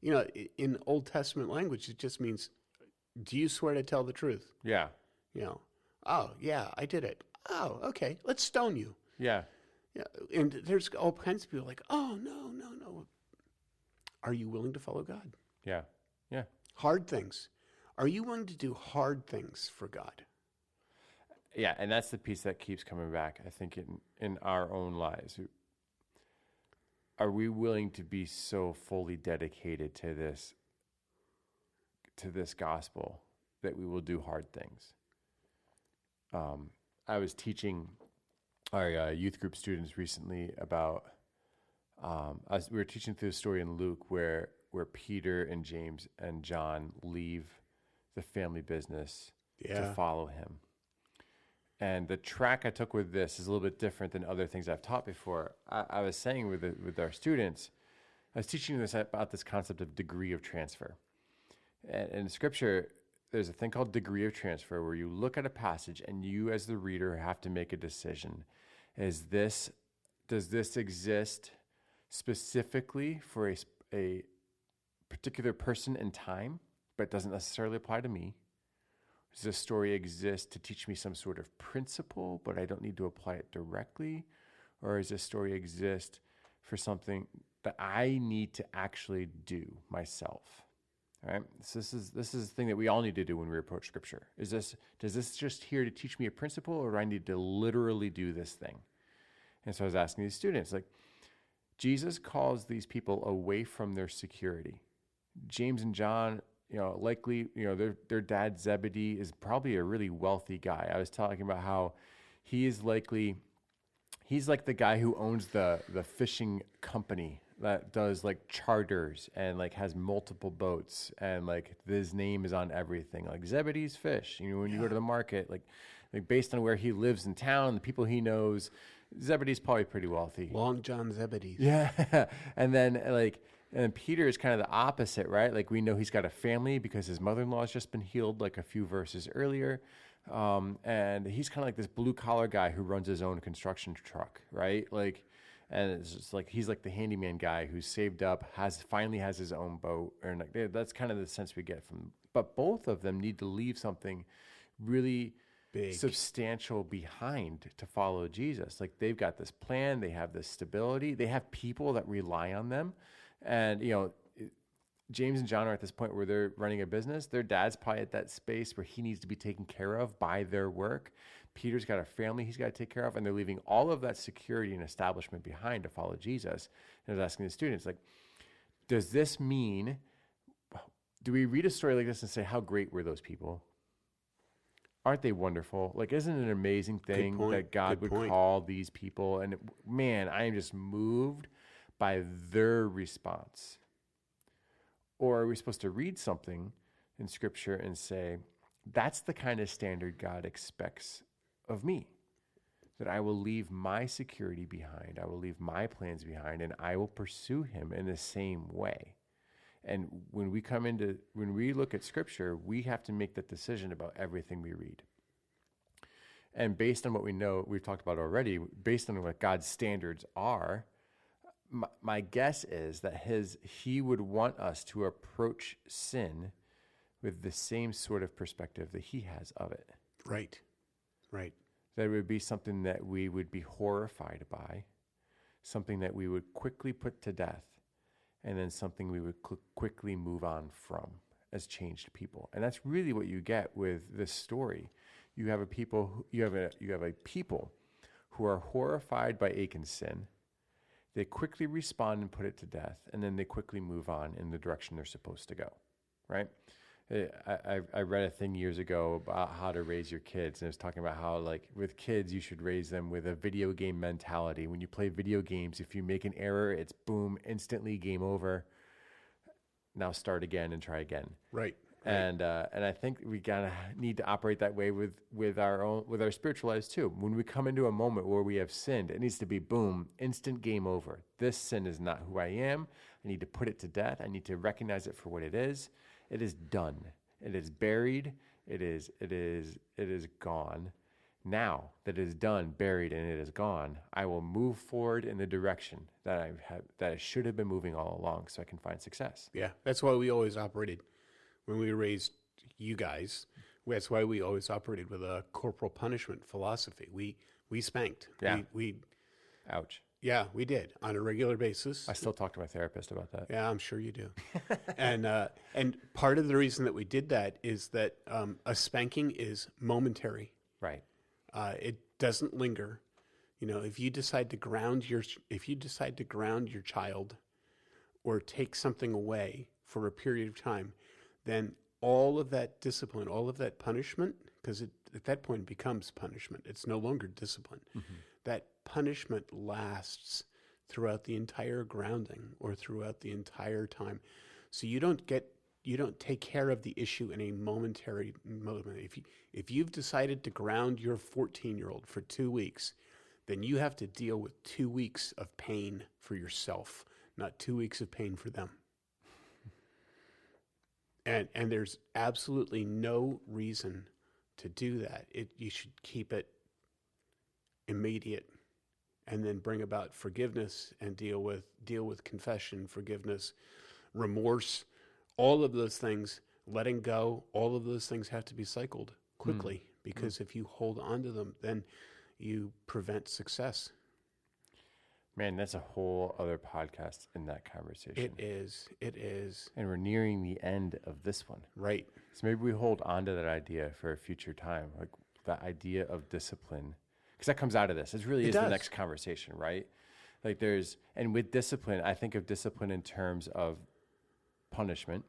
in Old Testament language, it just means, do you swear to tell the truth? Yeah. Oh, yeah, I did it. Oh, okay, let's stone you. Yeah. Yeah, and there's all kinds of people like, oh, no. Are you willing to follow God? Yeah. Yeah. Hard things. Are you willing to do hard things for God? Yeah, and that's the piece that keeps coming back, I think, in our own lives. Are we willing to be so fully dedicated to this gospel that we will do hard things? I was teaching our youth group students recently about, we were teaching through the story in Luke where Peter and James and John leave the family business to follow him. And the track I took with this is a little bit different than other things I've taught before. I was saying with our students, I was teaching this about this concept of degree of transfer. And in Scripture, there's a thing called degree of transfer where you look at a passage and you as the reader have to make a decision. Does this exist specifically for a particular person and time, but doesn't necessarily apply to me? Does this story exist to teach me some sort of principle, but I don't need to apply it directly? Or does this story exist for something that I need to actually do myself? All right. So this is the thing that we all need to do when we approach Scripture. Does this just here to teach me a principle, or do I need to literally do this thing? And so I was asking these students, like, Jesus calls these people away from their security. James and John, likely, their dad Zebedee is probably a really wealthy guy. I was talking about how he's like the guy who owns the fishing company that does like charters and like has multiple boats, and like his name is on everything, like Zebedee's Fish. When you go to the market, like based on where he lives in town, the people he knows, Zebedee's probably pretty wealthy. Long John Zebedee. Yeah. And then Peter is kind of the opposite, right? Like we know he's got a family because his mother-in-law has just been healed like a few verses earlier. And he's kind of like this blue collar guy who runs his own construction truck, right? And it's just like, he's like the handyman guy who's saved up, finally has his own boat. And like, that's kind of the sense we get from, but both of them need to leave something really big, substantial behind to follow Jesus. Like they've got this plan, they have this stability, they have people that rely on them. And, James and John are at this point where they're running a business. Their dad's probably at that space where he needs to be taken care of by their work. Peter's got a family he's got to take care of, and they're leaving all of that security and establishment behind to follow Jesus. And I was asking the students, like, does this mean, do we read a story like this and say, how great were those people? Aren't they wonderful? Like, isn't it an amazing thing that God would call these people? And man, I am just moved by their response. Or are we supposed to read something in Scripture and say, that's the kind of standard God expects of me, that I will leave my security behind, I will leave my plans behind, and I will pursue him in the same way. And when we look at Scripture, we have to make that decision about everything we read. And based on what we know, we've talked about already, based on what God's standards are, my guess is that he would want us to approach sin with the same sort of perspective that he has of it. Right. That it would be something that we would be horrified by, something that we would quickly put to death, and then something we would quickly move on from as changed people. And that's really what you get with this story. You have a people who are horrified by Achan's sin. They quickly respond and put it to death, and then they quickly move on in the direction they're supposed to go, right? I read a thing years ago about how to raise your kids, and it was talking about how, like, with kids, you should raise them with a video game mentality. When you play video games, if you make an error, it's boom, instantly game over. Now start again and try again. Right. Right. And I think we gotta need to operate that way with our spiritual lives too. When we come into a moment where we have sinned, it needs to be boom, instant game over. This sin is not who I am. I need to put it to death. I need to recognize it for what it is. It is done. It is buried. It is gone. Now that it is done, buried, and it is gone, I will move forward in the direction that I should have been moving all along, so I can find success. Yeah, that's why we always operated when we raised you guys. That's why we always operated with a corporal punishment philosophy. We spanked. Yeah. We Ouch. Yeah, we did on a regular basis. I still talk to my therapist about that. Yeah, I'm sure you do. And part of the reason that we did that is that a spanking is momentary. Right. It doesn't linger. You know, if you decide to ground your child or take something away for a period of time, then all of that discipline, all of that punishment, because at that point it becomes punishment. It's no longer discipline. Mm-hmm. That punishment lasts throughout the entire grounding or throughout the entire time. So you don't take care of the issue in a momentary moment. If you've decided to ground your 14-year-old for 2 weeks, then you have to deal with 2 weeks of pain for yourself, not 2 weeks of pain for them. And there's absolutely no reason to do that. You should keep it immediate and then bring about forgiveness and deal with confession, forgiveness, remorse, all of those things, letting go, all of those things have to be cycled quickly because if you hold on to them, then you prevent success. Man, that's a whole other podcast in that conversation. It is. And we're nearing the end of this one. Right. So maybe we hold on to that idea for a future time, like that idea of discipline. Because that comes out of this. It really is the next conversation, right? Like and with discipline, I think of discipline in terms of punishment,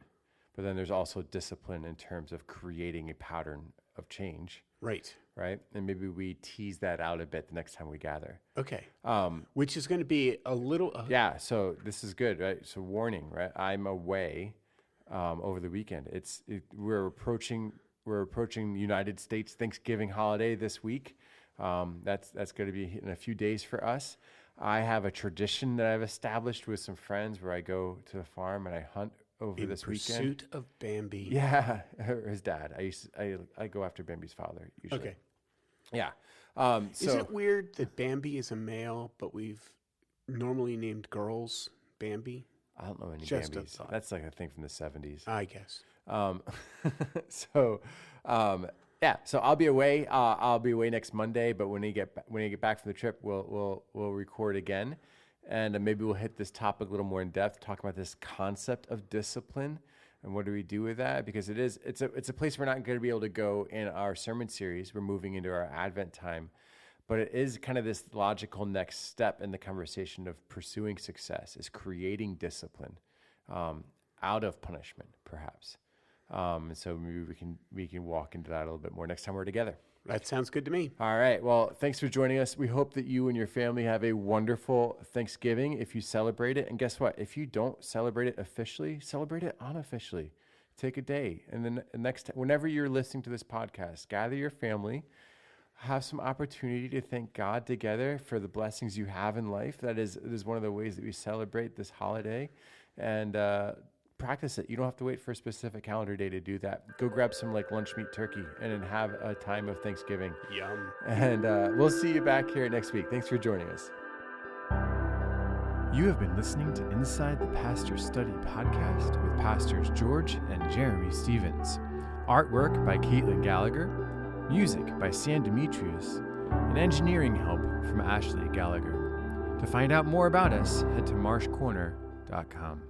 but then there's also discipline in terms of creating a pattern of change. Right. Right? And maybe we tease that out a bit the next time we gather. Okay. Which is going to be a little... Yeah, so this is good, right? So warning, right? I'm away over the weekend. We're approaching United States Thanksgiving holiday this week. That's going to be in a few days for us. I have a tradition that I've established with some friends where I go to the farm and I hunt over this weekend. In pursuit of Bambi. Yeah, his dad. I go after Bambi's father usually. Okay. Yeah. Is it weird that Bambi is a male, but we've normally named girls Bambi? I don't know any Just Bambis. That's like a thing from the 70s. I guess. Yeah, so I'll be away. I'll be away next Monday, but when you get back from the trip, we'll record again, and maybe we'll hit this topic a little more in depth, talk about this concept of discipline and what do we do with that, because it's a place we're not going to be able to go in our sermon series. We're moving into our Advent time, but it is kind of this logical next step in the conversation of pursuing success, is creating discipline out of punishment, perhaps. And so maybe we can walk into that a little bit more next time we're together. That sounds good to me. All right. Well, thanks for joining us. We hope that you and your family have a wonderful Thanksgiving if you celebrate it. And guess what? If you don't celebrate it officially, celebrate it unofficially. Take a day. And then whenever you're listening to this podcast, gather your family, have some opportunity to thank God together for the blessings you have in life. That is one of the ways that we celebrate this holiday. And practice it. You don't have to wait for a specific calendar day to do that. Go grab some lunch meat turkey and then have a time of Thanksgiving. Yum. And we'll see you back here next week. Thanks for joining us. You have been listening to Inside the Pastor Study podcast with Pastors George and Jeremy Stevens. Artwork by Caitlin Gallagher, music by Sam Demetrius, and engineering help from Ashley Gallagher. To find out more about us, head to marshcorner.com.